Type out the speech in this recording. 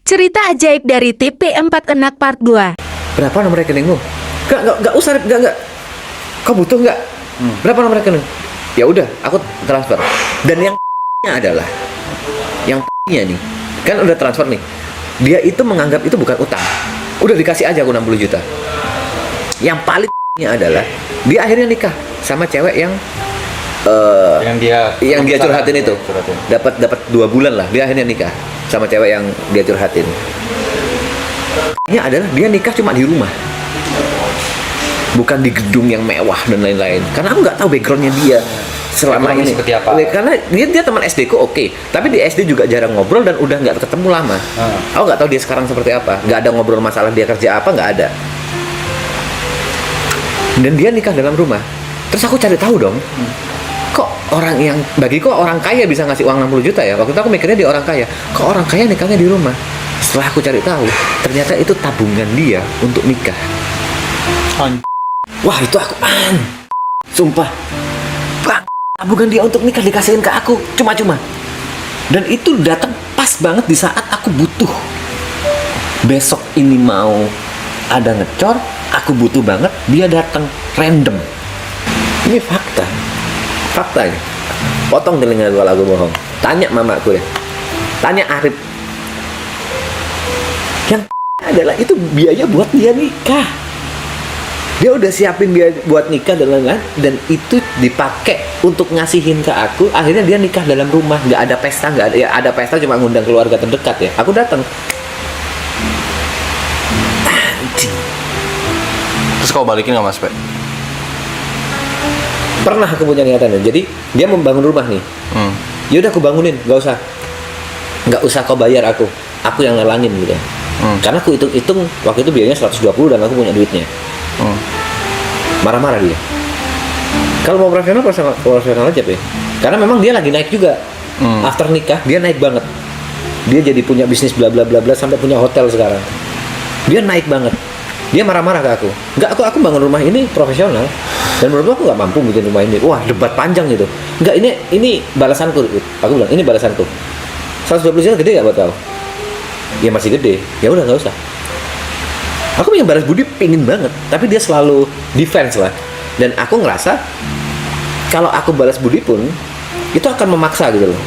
Cerita ajaib dari TP4 Enak Part 2. Berapa nomor rekeningmu? Gak usah, gak. Kau butuh nggak? Berapa nomor rekening? Ya udah, aku transfer. Dan yang adalah, yang nih, kan udah transfer nih. Dia itu menganggap itu bukan utang. Udah dikasih aja aku 60 juta. Yang paling adalah, dia akhirnya nikah sama cewek yang yang dia curhatin itu. Dapat 2 bulan lah, dia akhirnya nikah sama cewek yang dia curhatin. Ini adalah dia nikah cuma di rumah, bukan di gedung yang mewah dan lain-lain. Karena aku nggak tahu backgroundnya dia selama ini seperti apa. Karena dia teman SD ku oke, tapi di SD juga jarang ngobrol dan udah nggak ketemu lama. Aku nggak tahu dia sekarang seperti apa. Nggak ada ngobrol masalah dia kerja apa, nggak ada. Dan dia nikah dalam rumah. Terus aku cari tahu dong, kok orang yang bagiku orang kaya bisa ngasih uang 60 juta ya? Waktu itu aku mikirnya dia orang kaya. Kok orang kaya nikahnya di rumah? Setelah aku cari tahu, ternyata itu tabungan dia untuk nikah. Wah, itu aku sumpah. Bang, tabungan dia untuk nikah dikasihin ke aku cuma-cuma. Dan itu datang pas banget di saat aku butuh. Besok ini mau ada ngecor, aku butuh banget, dia datang random. Ini fakta. Fakta ini. Potong telinga kalau aku bohong. Tanya mamaku deh. Tanya Arif. Yang adalah itu biaya buat dia nikah. Dia udah siapin dia buat nikah dan lain-lain, dan itu dipakai untuk ngasihin ke aku. Akhirnya dia nikah dalam rumah, nggak ada pesta, nggak ada. Ya ada pesta cuma ngundang keluarga terdekat ya. Aku datang. Anjing. Terus kau balikin nggak Mas Pe? Pernah aku punya niatan. Jadi dia membangun rumah nih. Yaudah aku bangunin, nggak usah kau bayar aku yang ngalangin gitu. Karena aku hitung waktu itu biayanya 120 dan aku punya duitnya. Marah-marah dia. Kalau mau profesional aja ya. Karena memang dia lagi naik juga. After nikah dia naik banget. Dia jadi punya bisnis bla bla bla bla sampai punya hotel sekarang. Dia naik banget. Dia marah-marah ke aku. Enggak, aku bangun rumah ini profesional. Dan menurut aku nggak mampu bikin rumah ini. Wah, debat panjang itu. Enggak, ini balasanku. Aku bilang ini balasanku. 120 juta gede nggak buat kau? Ya masih gede. Ya udah nggak usah. Aku punya balas budi pingin banget, tapi dia selalu defense lah. Dan aku ngerasa kalau aku balas budi pun itu akan memaksa gitu loh.